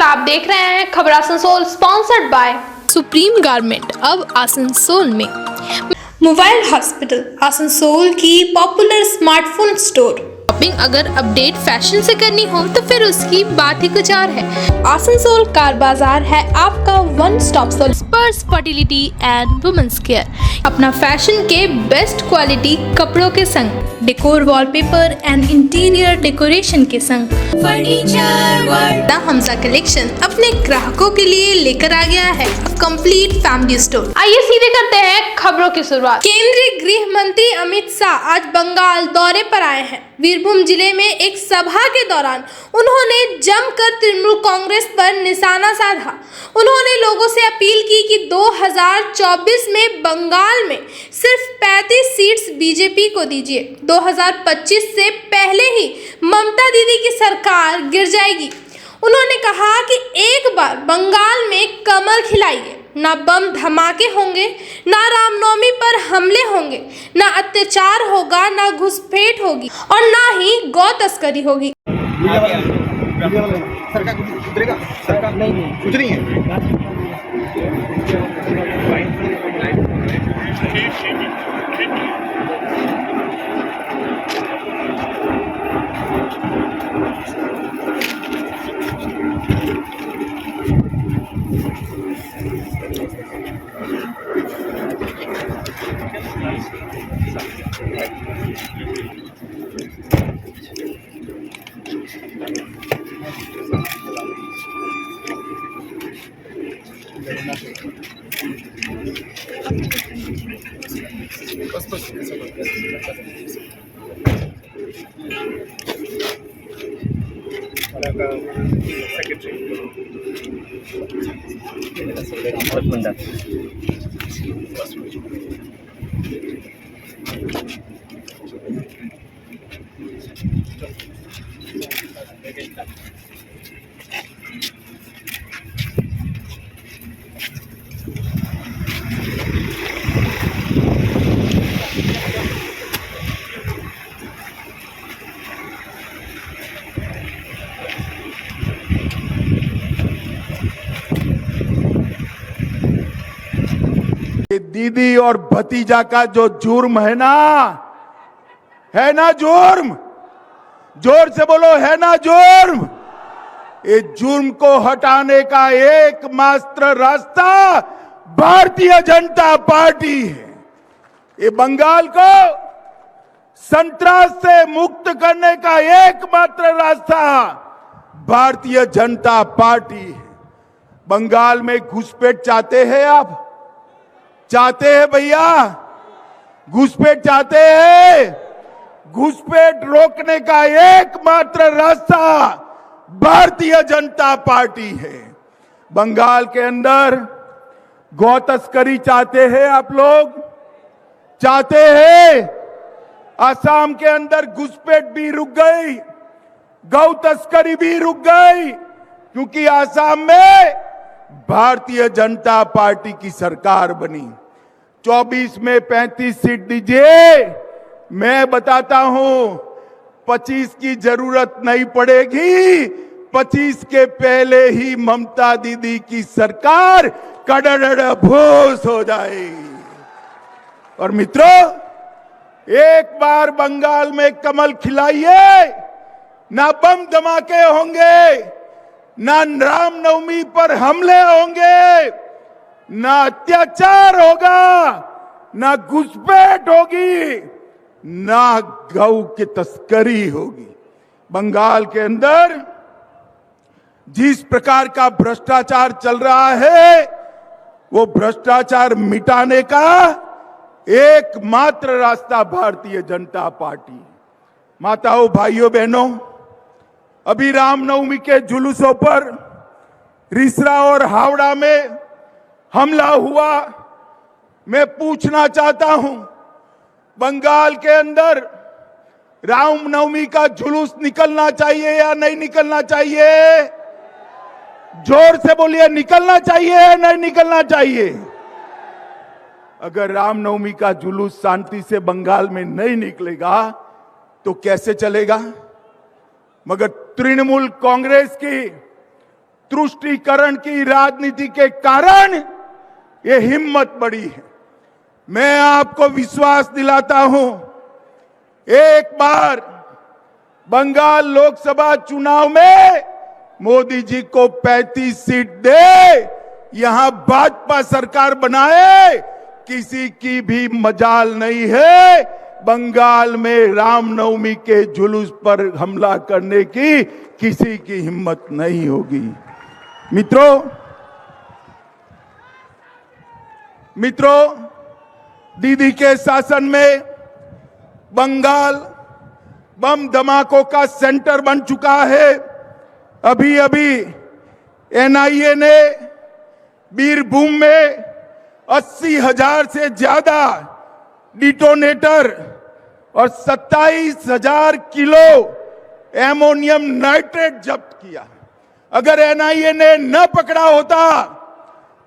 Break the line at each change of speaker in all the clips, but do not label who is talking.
आप देख रहे हैं खबर Asansol, sponsored by
supreme garment अब आसनसोल में।
मोबाइल हॉस्पिटल आसनसोल की पॉपुलर स्मार्टफोन स्टोर।
शॉपिंग अगर अपडेट फैशन से करनी हो तो फिर उसकी बात ही कुछ और है।
आसनसोल कार बाजार है आपका वन स्टॉप
स्पर्श फर्टिलिटी एंड वुमेन्स केयर।
अपना फैशन के बेस्ट क्वालिटी कपड़ों के संग decor, wallpaper and interior decoration के संग
फर्नीचर वर्ल्ड
हमजा कलेक्शन अपने ग्राहकों के लिए लेकर आ गया है कंप्लीट फैमिली स्टोर। आइए सीधे करते हैं खबरों की शुरुआत। केंद्रीय गृह मंत्री अमित शाह आज बंगाल दौरे पर आए हैं। वीरभूम जिले में एक सभा के दौरान उन्होंने जमकर तृणमूल कांग्रेस पर निशाना साधा। उन्होंने लोगों से अपील की कि 2024 में बंगाल में सिर्फ 35 सीट्स बीजेपी को दीजिए। 2025 से पहले ही ममता दीदी की सरकार गिर जाएगी। उन्होंने कहा कि एक बार बंगाल में कमल खिलाइए, ना बम धमाके होंगे, ना रामनवमी पर हमले होंगे, ना अत्याचार होगा, ना घुसपैठ होगी और ना ही गौ तस्करी होगी।
सरकार उतरेगा, सरकार नहीं कुछ नहीं है।
दीदी और भतीजा का जो जुर्म है ना जुर्म, जोर से बोलो, है ना जुर्म। ये जुर्म को हटाने का एकमात्र रास्ता भारतीय जनता पार्टी है। ये बंगाल को संतरास से मुक्त करने का एकमात्र रास्ता भारतीय जनता पार्टी है। बंगाल में घुसपैठ चाहते हैं आप? चाहते हैं भैया? घुसपैठ चाहते हैं? घुसपैठ रोकने का एकमात्र रास्ता भारतीय जनता पार्टी है। बंगाल के अंदर गौ तस्करी चाहते हैं आप लोग? चाहते हैं? असम के अंदर घुसपैठ भी रुक गई, गौ तस्करी भी रुक गई, क्योंकि असम में भारतीय जनता पार्टी की सरकार बनी। 24 में 35 सीट दीजिए, मैं बताता हूं 25 की जरूरत नहीं पड़ेगी। 25 के पहले ही ममता दीदी की सरकार कड़ड़ भूस हो जाएगी। और मित्रों, एक बार बंगाल में कमल खिलाइए, ना बम धमाके होंगे, ना रामनवमी पर हमले होंगे, ना अत्याचार होगा, ना घुसपैठ होगी, ना गौ की तस्करी होगी। बंगाल के अंदर जिस प्रकार का भ्रष्टाचार चल रहा है, वो भ्रष्टाचार मिटाने का एकमात्र रास्ता भारतीय जनता पार्टी। माताओं, भाइयों, बहनों, अभी रामनवमी के जुलूसों पर रिसरा और हावड़ा में हमला हुआ। मैं पूछना चाहता हूं, बंगाल के अंदर रामनवमी का जुलूस निकलना चाहिए या नहीं निकलना चाहिए? जोर से बोलिए, निकलना चाहिए या नहीं निकलना चाहिए? अगर रामनवमी का जुलूस शांति से बंगाल में नहीं निकलेगा तो कैसे चलेगा? मगर तृणमूल कांग्रेस की तुष्टीकरण की राजनीति के कारण ये हिम्मत बढ़ी है। मैं आपको विश्वास दिलाता हूं, एक बार बंगाल लोकसभा चुनाव में मोदी जी को 35 सीट दे, यहां भाजपा सरकार बनाए, किसी की भी मजाल नहीं है बंगाल में रामनवमी के जुलूस पर हमला करने की, किसी की हिम्मत नहीं होगी। मित्रों, दीदी के शासन में बंगाल बम धमाकों का सेंटर बन चुका है। अभी एनआईए ने बीरभूम में 80,000 से ज्यादा डिटोनेटर और 27,000 किलो एमोनियम नाइट्रेट जब्त किया। अगर एनआईए ने न पकड़ा होता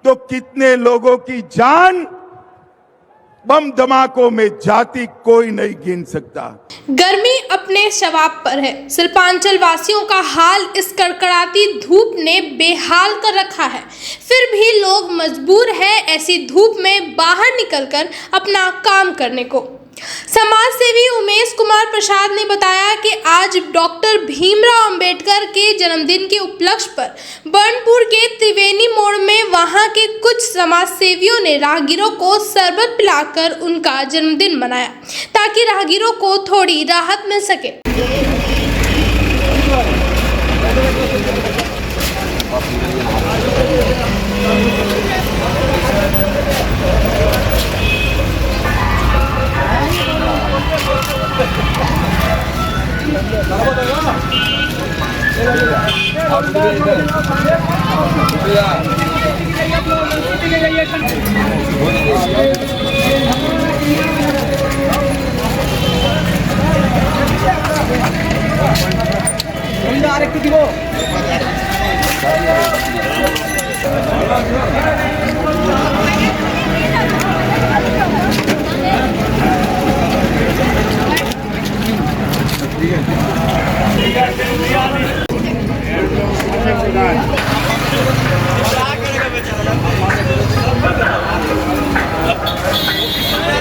तो कितने लोगों की जान बम धमाकों में जाती कोई नहीं गिन सकता।
गर्मी अपने शवाब पर है। शिल्पांचल वासियों का हाल इस कड़कड़ाती धूप ने बेहाल कर रखा है। फिर भी लोग मजबूर हैं ऐसी धूप में बाहर निकलकर अपना काम करने को। समाज सेवी उमेश कुमार प्रसाद ने बताया कि आज डॉक्टर भीमराव अंबेडकर के जन्मदिन के उपलक्ष्य पर बर्नपुर के त्रिवेणी मोड़ में वहां के कुछ समाज सेवियों ने राहगीरों को शरबत पिलाकर उनका जन्मदिन मनाया, ताकि राहगीरों को थोड़ी राहत मिल सके।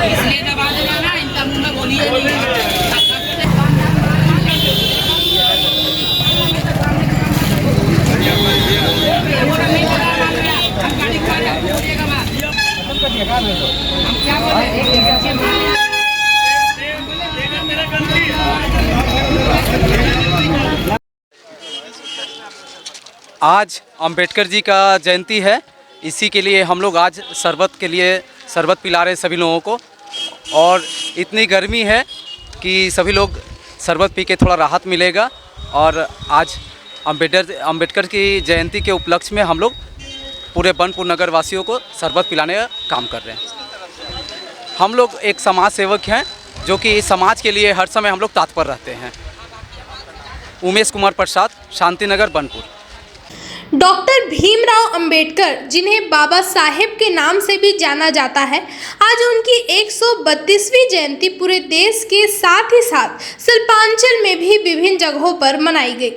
इसलिए दबा देना ना, इनका मुंह में बोलिए नहीं।
आज अंबेडकर जी का जयंती है, इसी के लिए हम लोग आज शरबत पिला रहे हैं सभी लोगों को। और इतनी गर्मी है कि सभी लोग शरबत पी के थोड़ा राहत मिलेगा। और आज अंबेडकर की जयंती के उपलक्ष्य में हम लोग पूरे बनपुर नगर वासियों को शरबत पिलाने का काम कर रहे हैं। हम लोग एक समाज सेवक हैं जो कि समाज के लिए हर समय हम लोग तत्पर रहते हैं। उमेश कुमार प्रसाद, शांति नगर, बनपुर।
डॉक्टर भीमराव अंबेडकर, जिन्हें बाबा साहेब के नाम से भी जाना जाता है, आज उनकी 132वीं जयंती पूरे देश के साथ ही साथ शिल्पांचल में भी विभिन्न जगहों पर मनाई गई।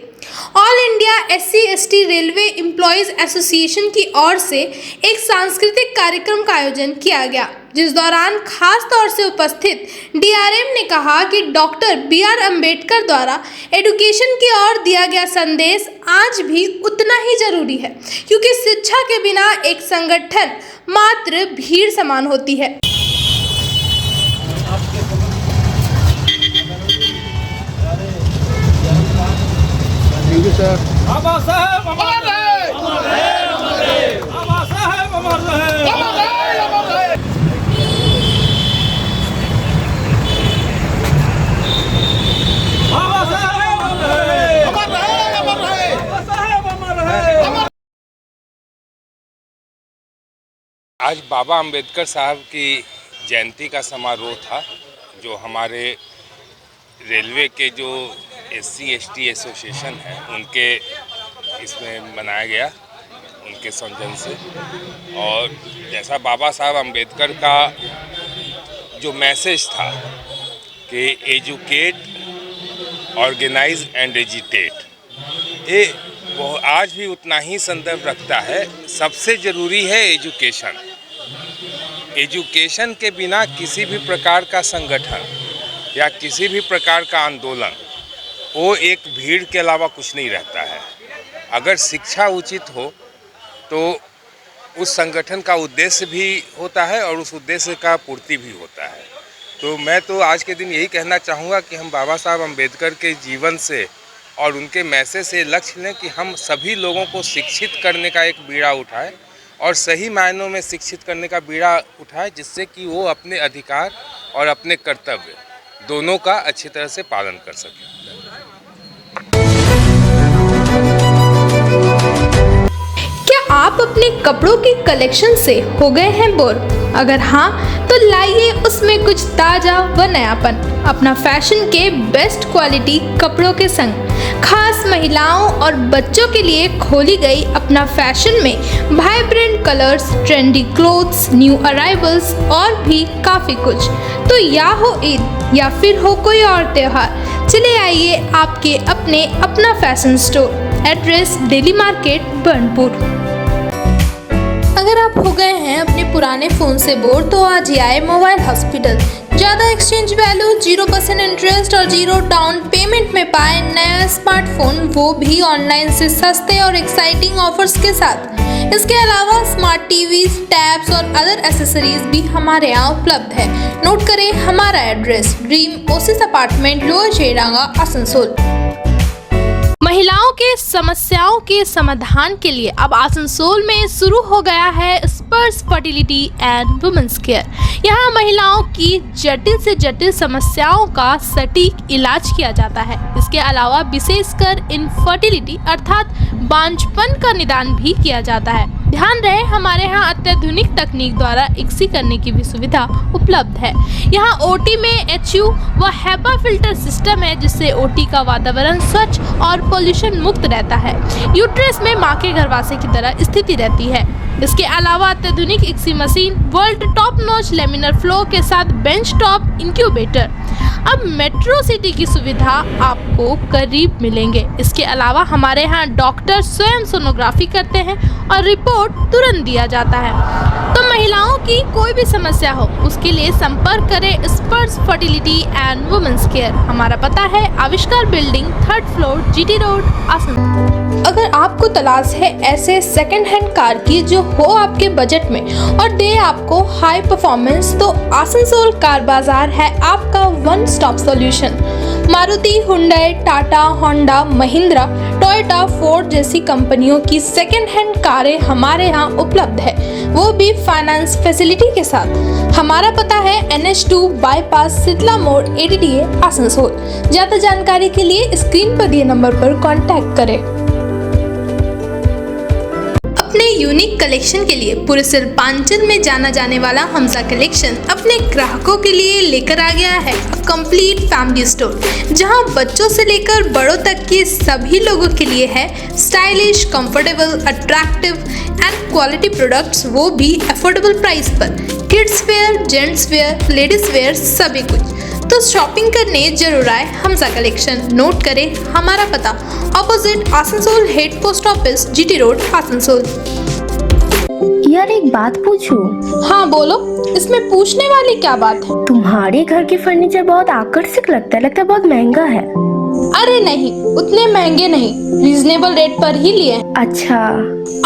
All India SC/ST railway employees association की ओर से एक सांस्कृतिक कार्यक्रम का आयोजन किया गया, जिस दौरान खास तौर से उपस्थित DRM ने कहा कि डॉक्टर BR अंबेडकर द्वारा एजुकेशन की ओर दिया गया संदेश आज भी उतना ही जरूरी है, क्योंकि शिक्षा के बिना एक संगठन मात्र भीड़ समान होती है।
बाबा साहेब अमर रहे, अमर रहे, अमर रहे। बाबा साहेब अमर रहे, अमर रहे, अमर रहे। बाबा साहेब अमर रहे, अमर रहे, अमर रहे। बाबा साहेब अमर रहे।
आज बाबा अंबेडकर साहब की जयंती का समारोह था, जो हमारे रेलवे के जो SC/ST एसोसिएशन है उनके इसमें मनाया गया, उनके सौजन्य से। और जैसा बाबा साहब अंबेडकर का जो मैसेज था कि एजुकेट, ऑर्गेनाइज एंड एजिटेट, ये वो आज भी उतना ही संदर्भ रखता है। सबसे ज़रूरी है एजुकेशन। एजुकेशन के बिना किसी भी प्रकार का संगठन या किसी भी प्रकार का आंदोलन वो एक भीड़ के अलावा कुछ नहीं रहता है। अगर शिक्षा उचित हो तो उस संगठन का उद्देश्य भी होता है और उस उद्देश्य का पूर्ति भी होता है। तो मैं तो आज के दिन यही कहना चाहूँगा कि हम बाबा साहब अम्बेडकर के जीवन से और उनके मैसेज से लक्ष्य लें कि हम सभी लोगों को शिक्षित करने का एक बीड़ा उठाएं और सही मायनों में शिक्षित करने का बीड़ा उठाएं, जिससे कि वो अपने अधिकार और अपने कर्तव्य दोनों का अच्छी तरह से पालन कर सकें।
क्या आप अपने कपड़ों की कलेक्शन से हो गए हैं बोर? अगर हाँ तो लाइए उसमें कुछ ताज़ा व नयापन अपना फैशन के बेस्ट क्वालिटी कपड़ों के संग। खास महिलाओं और बच्चों के लिए खोली गई अपना फैशन में vibrant colours, trendy clothes, new arrivals और भी काफ़ी कुछ। तो या हो ईद या फिर हो कोई और त्योहार, चले आइए आपके अपना fashion store. Address Delhi market Burnpur. अगर आप हो गए हैं अपने पुराने फ़ोन से बोर तो आज ही आए मोबाइल हॉस्पिटल। ज़्यादा एक्सचेंज वैल्यू, 0% इंटरेस्ट और 0 डाउन पेमेंट में पाए नया स्मार्टफोन, वो भी ऑनलाइन से सस्ते और एक्साइटिंग ऑफर्स के साथ। इसके अलावा स्मार्ट टीवीज, टैब्स और अदर एसेसरीज भी हमारे यहाँ उपलब्ध है। नोट करें हमारा address, dream oasis apartment, lower Sheranga, Asansol.
महिलाओं के समस्याओं के समाधान के लिए अब आसनसोल में शुरू हो गया है स्पर्श फर्टिलिटी एंड वुमेन्स केयर। यहाँ महिलाओं की जटिल से जटिल समस्याओं का सटीक इलाज किया जाता है। इसके अलावा विशेषकर इनफर्टिलिटी अर्थात बांझपन का निदान भी किया जाता है। ध्यान रहे हमारे यहाँ अत्याधुनिक तकनीक द्वारा इक्सी करने की भी सुविधा उपलब्ध है। यहाँ ओटी में HU व हेपा फिल्टर सिस्टम है, जिससे ओटी का वातावरण स्वच्छ और पोल्यूशन मुक्त रहता है। यूट्रस में माँ के गर्भाशय की तरह स्थिति रहती है। इसके अलावा अत्याधुनिक ICSI machine, world top notch laminar flow के साथ बेंच टॉप इंक्यूबेटर। अब मेट्रो सिटी की सुविधा आपको करीब मिलेंगे। इसके अलावा हमारे यहाँ डॉक्टर स्वयं सोनोग्राफी करते हैं और रिपोर्ट तुरंत दिया जाता है। तो महिलाओं की कोई भी समस्या हो उसके लिए संपर्क करें स्पर्श फर्टिलिटी एंड वुमेन्स केयर। हमारा पता है आविष्कार building, 3rd floor, GT road, Asansol.
अगर आपको तलाश है ऐसे सेकंड हैंड कार की जो हो आपके बजट में और दे आपको हाई परफॉर्मेंस, तो आसनसोल कार बाजार है आपका one stop solution. Maruti, Hyundai, Tata, Honda, Mahindra, Toyota, Ford जैसी कंपनियों की सेकंड हैंड कारें हमारे यहाँ उपलब्ध है, वो भी फाइनेंस फैसिलिटी के साथ। हमारा पता है NH2 बाईपास, शीतला मोड़, ADDA, आसनसोल। ज़्यादा जानकारी के लिए स्क्रीन पर दिए नंबर पर कॉन्टैक्ट करें। अपने यूनिक कलेक्शन के लिए पूरे सिर्पांचल में जाना जाने वाला हमजा कलेक्शन अपने ग्राहकों के लिए लेकर आ गया है कंप्लीट फैमिली स्टोर, जहां बच्चों से लेकर बड़ों तक के सभी लोगों के लिए है stylish, comfortable, attractive and quality products, वो भी अफोर्डेबल प्राइस पर। Kids where, gents wear, ladies wear, सभी कुछ। तो शॉपिंग करने जरूर आए हमजा कलेक्शन। नोट करें हमारा पता, opposite Asansol head post office, GT road, Asansol.
यार एक बात पूछूं?
हाँ बोलो, इसमें पूछने वाली क्या बात है?
तुम्हारे घर के फर्नीचर बहुत आकर्षक लगता है बहुत महंगा है।
अरे नहीं, उतने महंगे नहीं, रीजनेबल रेट पर ही लिए।
अच्छा,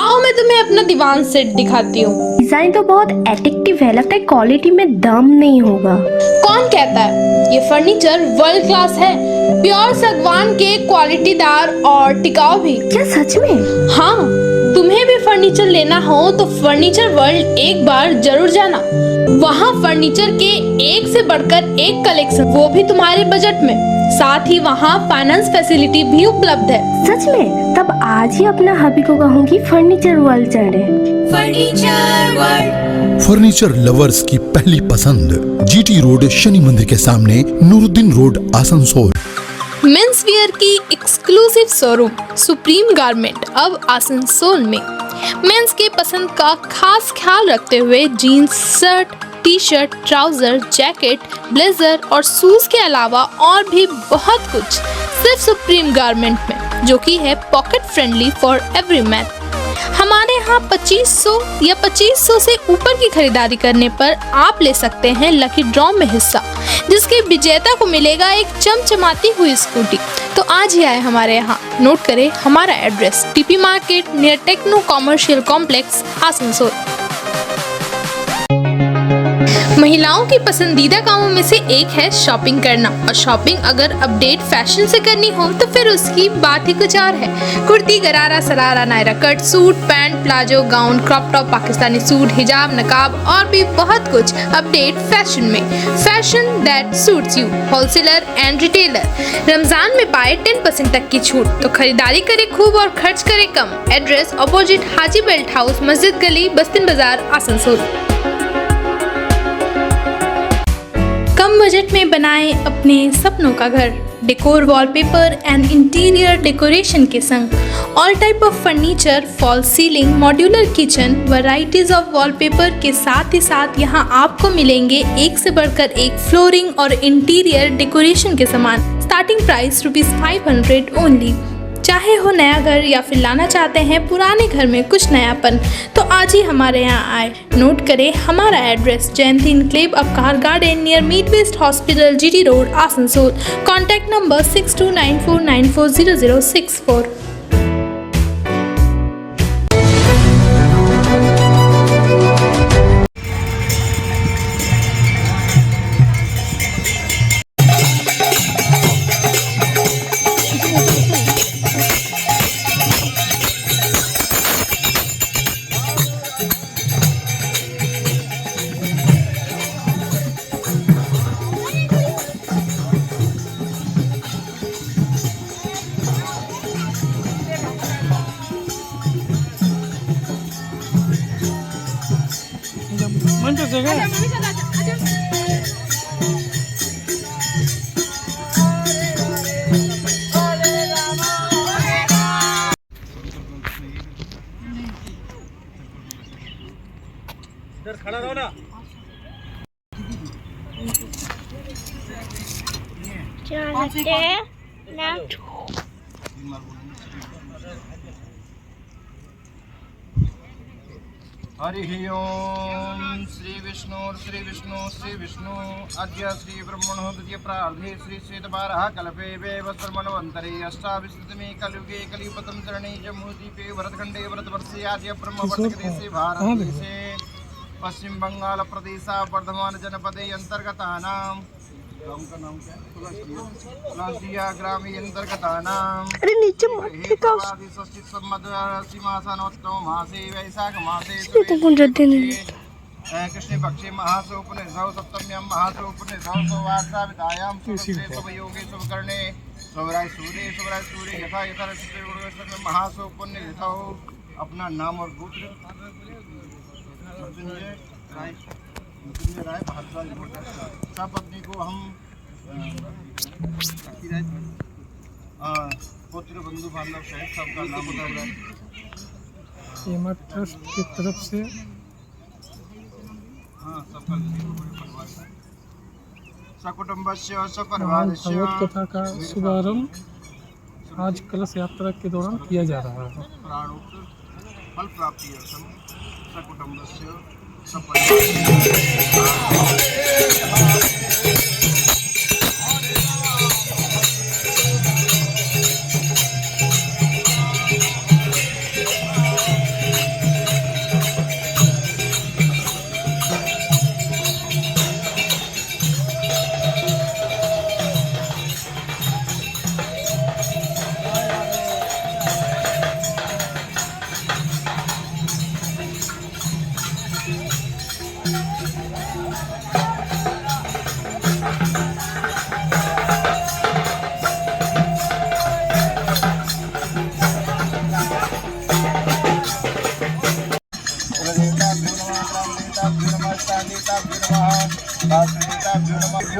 आओ मैं तुम्हें अपना दीवान सेट दिखाती हूँ।
डिजाइन तो बहुत एट्रैक्टिव है, लगता है क्वालिटी में दम नहीं होगा।
कौन कहता है? ये फर्नीचर वर्ल्ड क्लास है, प्योर सागवान के, क्वालिटीदार और टिकाऊ भी।
क्या सच में?
हाँ, तुम्हें भी फर्नीचर लेना हो तो फर्नीचर वर्ल्ड एक बार जरूर जाना। वहाँ फर्नीचर के एक से बढ़कर एक कलेक्शन, वो भी तुम्हारे बजट में। साथ ही वहाँ फाइनेंस फैसिलिटी भी उपलब्ध है।
सच में? तब आज ही अपना हबी को कहूँगी फर्नीचर वर्ल्ड चढ़े।
फर्नीचर वर्ल्ड,
फर्नीचर लवर्स की पहली पसंद, GT रोड, शनि मंदिर के सामने, Nooruddin road, Asansol.
Men's wear की एक्सक्लूसिव शोरूम सुप्रीम गारमेंट अब आसनसोल में। मेंस के पसंद का खास ख्याल रखते हुए jeans, shirt, T-shirt, trouser, jacket, blazer और शूज के अलावा और भी बहुत कुछ सिर्फ सुप्रीम गारमेंट में। जो कि है pocket friendly for every man. हमारे यहाँ 2500 या 2500 से ऊपर की खरीदारी करने पर आप ले सकते हैं लकी ड्रॉ में हिस्सा, जिसके विजेता को मिलेगा एक चमचमाती हुई स्कूटी। तो आज ही आए हमारे यहाँ। नोट करें हमारा address, TP market near techno commercial complex, Asansol. महिलाओं की पसंदीदा कामों में से एक है शॉपिंग करना, और शॉपिंग अगर अपडेट फैशन से करनी हो तो फिर उसकी बात ही कुछ और है। Kurti, gharara, sharara, Naira cut, suit, pant, palazzo, gown, crop top, Pakistani suit, हिजाब, नकाब और भी बहुत कुछ अपडेट फैशन में। Fashion that suits you, wholesaler and retailer. Ramzan में पाए 10% तक की छूट, तो खरीदारी करें खूब और खर्च करें कम। एड्रेस अपोजिट हाजी बेल्ट हाउस, मस्जिद गली, बस्तिन बाजार, आसनसोल। कम बजट में बनाएं अपने सपनों का घर। Decor, wallpaper and interior decoration के संग all type of furniture, fall ceiling, modular kitchen, varieties of wallpaper के साथ ही साथ यहाँ आपको मिलेंगे एक से बढ़कर एक फ्लोरिंग और इंटीरियर डेकोरेशन के सामान। Starting price ₹500 only. चाहे हो नया घर या फिर लाना चाहते हैं पुराने घर में कुछ नयापन, तो आज ही हमारे यहाँ आए। नोट करें हमारा address, Jayanti enclave Upkar garden near मीट वेस्ट hospital, GT road, Asansol. Contact number 6294940064।
खड़ा रहो ना। हरि ओम श्री विष्णु श्री विष्णु श्री विष्णु अद्य श्री ब्रह्मणो द्वितीय प्रार्धे श्री श्वेतवारः कल्पे वैवस्वरमन्वन्तरे अष्टाविंशतितमे कलियुगे कलियुगपतम चरणे जम्मूद्वीपे भरतखण्डे भरतवर्षे आद्य ब्रह्मवर्षदेशे भारतदेशे पश्चिम बंगाल प्रदेश वर्धमान जनपदे अंतर्गतानां ग्राम का नाम क्या है? तुलसिया ग्रामी अंतर्गतानां
अरे नीचे मत फेंको।
मासे वैशाख मासे कृष्ण पक्षे महासोपनिर्भव सप्तम्यां महासोपनिर्भव सौवासाविदायां शुभयोगे शुभकर्णे शुभराय सूर्य यथा यथा महासोपनिर्भव। अपना नाम और गोत्र मृत्युंजय राय भारद्वाज। सब पत्नी को हम पुत्र बंधु बांधव सहित सबका नाम बता रहे हैं।
ट्रस्ट की तरफ से
हाँ सबका परिवार सकुटुंबस्य सपरिवारस्य
कथा का शुभारंभ आज कलश यात्रा के दौरान किया जा रहा है।
प्राणोक्त फल प्राप्ति सकुटुंबस्य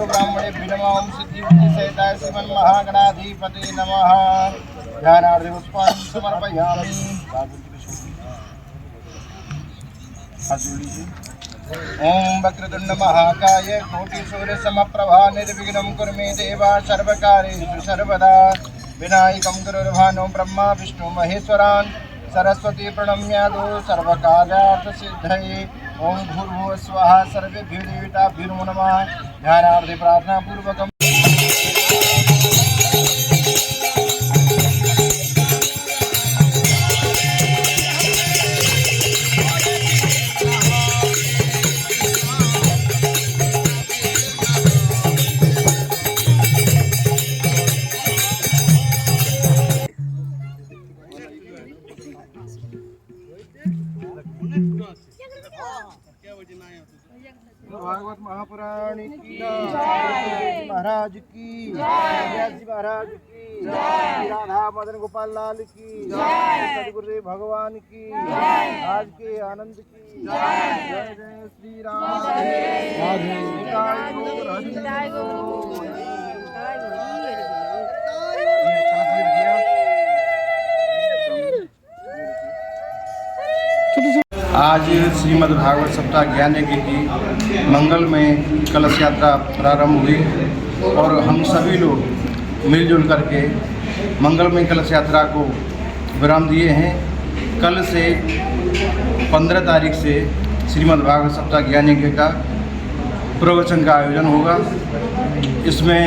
ब्राह्मणे नमः सिद्धि सहिताय श्रीमन् महागणाधिपते नमः। ध्यानार्थे पुष्पाणि समर्पयामि। ओम वक्रतुंड महाकाय कोटि सूर्य समप्रभा निर्विघ्नं कुरु मे देवा सर्वकार्येषु सर्वदा। विनायकं गुरुर्भानु ब्रह्मा विष्णु महेश्वरान् सरस्वती प्रणम्यादो सर्वकार्यार्थसिद्धये ओम भूर्भुवः स्वः सर्वेभ्यो देवताभ्यो नमः। ध्यानार्थे प्रार्थना पूर्वकम्। भागवत महापुराण की जय, महाराज की जय, जी महाराज की जय, राधा मदन गोपाल लाल की जय, सदगुरुदेव भगवान की जय, आज के आनंद की जय, जय जय श्री राम आज श्रीमद् भागवत सप्ताह ज्ञान यज्ञ की मंगल में कलश यात्रा प्रारंभ हुई और हम सभी लोग मिलजुल करके मंगल में कलश यात्रा को विराम दिए हैं। कल से 15 तारीख से श्रीमद् भागवत सप्ताह ज्ञान यज्ञ का प्रवचन का आयोजन होगा। इसमें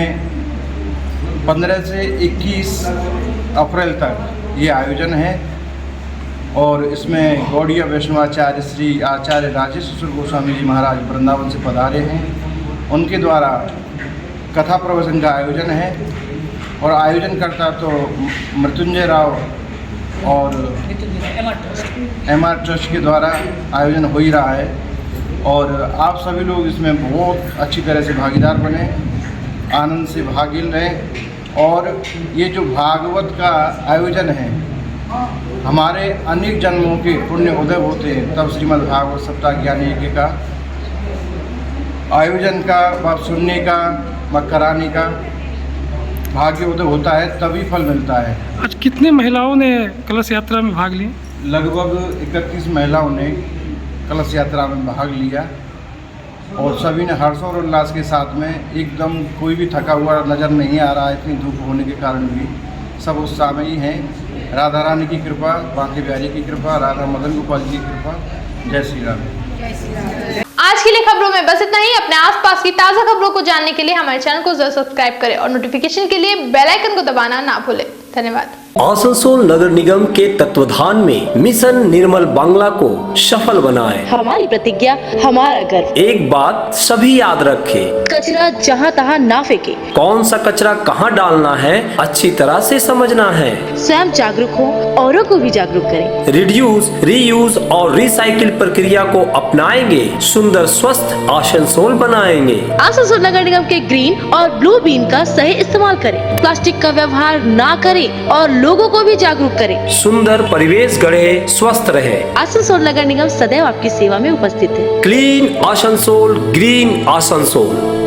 15 से 21 अप्रैल तक ये आयोजन है और इसमें गौड़ीय वैष्णवाचार्य श्री आचार्य राजेश्वर गोस्वामी जी महाराज वृंदावन से पधारे हैं। उनके द्वारा कथा प्रवचन का आयोजन है और आयोजनकर्ता तो मृत्युंजय राव और MR ट्रस्ट के द्वारा आयोजन हो ही रहा है और आप सभी लोग इसमें बहुत अच्छी तरह से भागीदार बने, आनंद से भाग लें। और ये जो भागवत का आयोजन है, हमारे अनेक जन्मों के पुण्य उदय होते हैं तब श्रीमद् भागवत सप्ताह ज्ञान यज्ञ का आयोजन का व सुनने का व कराने का भाग्य उदय होता है, तभी फल मिलता है।
आज कितने महिलाओं ने कलश यात्रा में भाग लिया?
लगभग 31 महिलाओं ने कलश यात्रा में भाग लिया और सभी ने हर्ष और उल्लास के साथ में, एकदम कोई भी थका हुआ नज़र नहीं आ रहा है, इतनी धूप होने के कारण भी सब उत्साह में ही हैं। राधा रानी की कृपा, बांके बिहारी की कृपा, राधा मदन गोपाल जी की कृपा। जय श्री राम।
आज के लिए खबरों में बस इतना ही। अपने आसपास की ताज़ा खबरों को जानने के लिए हमारे चैनल को जरूर सब्सक्राइब करें और नोटिफिकेशन के लिए बेल आइकन को दबाना ना भूलें। धन्यवाद।
आसनसोल नगर निगम के तत्वाधान में मिशन निर्मल बांग्ला को सफल बनाएं।
हमारी प्रतिज्ञा, हमारा गर्व।
एक बात सभी याद रखें,
कचरा जहाँ तहाँ ना फेंके।
कौन सा कचरा कहाँ डालना है अच्छी तरह से समझना है।
स्वयं जागरूक हो, औरों को भी जागरूक करें।
रिड्यूस, रीयूज और रिसाइकिल प्रक्रिया को अपनाएंगे, सुंदर स्वस्थ आसनसोल बनाएंगे।
आसनसोल नगर निगम के ग्रीन और ब्लू बीन का सही इस्तेमाल करें। प्लास्टिक का व्यवहार ना करें और लोगों को भी जागरूक करें।
सुंदर परिवेश गढ़े, स्वस्थ रहे।
आसनसोल नगर निगम सदैव आपकी सेवा में उपस्थित है।
Clean Asansol, green Asansol.